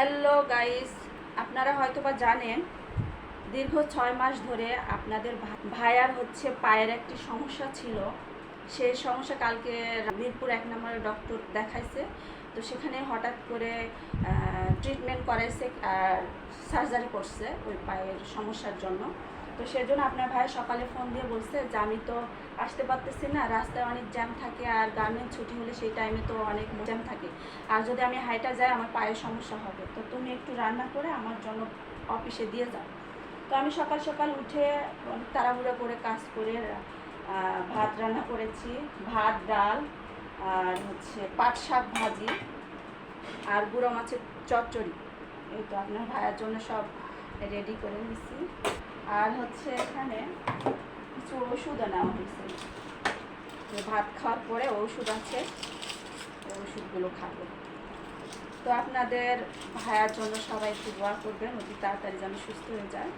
Hello guys, আপনারা হয়তো বা জানেন দীর্ঘ 6 মাস ধরে আপনাদের ভাইয়ার হচ্ছে পায়ের একটি সমস্যা ছিল। সেই সমস্যা কালকে মিরপুর 1 নম্বরে ডক্টর দেখাইছে। তো সেখানে হঠাৎ করে ট্রিটমেন্ট করাইছে আর সার্জারি করছে ওই পায়ের সমস্যার জন্য। তো সেজন্য আপনার ভাই সকালে ফোন দিয়ে বলছে যে আমি তো আসতে পারতেছি না, রাস্তায় অনেক জ্যাম থাকে আর গার্মেন্ট ছুটি হলে সেই টাইমে তো অনেক জ্যাম থাকে, আর যদি আমি হাইটা যাই আমার পায়ের সমস্যা হবে, তো তুমি একটু রান্না করে আমার জন্য অফিসে দিয়ে যাও। তো আমি সকাল সকাল উঠে তাড়াহুড়ো করে কাজ করে ভাত রান্না করেছি, ভাত ডাল আর হচ্ছে পাট শাক ভাজি আর গুঁড়ো মাছের চচ্চড়ি। এই তো আপনার ভাইয়ের জন্য সব রেডি করে নিছি। আর হচ্ছে এখানে কিছু ওষুধও নেওয়া হয়েছে, ভাত খাওয়ার পরে ওষুধ আছে, ওষুধগুলো খাবো। তো আপনাদের ভাইয়ার জন্য সবাই একটু দোয়া করবেন, অতি তাড়াতাড়ি যেন সুস্থ হয়ে যায়।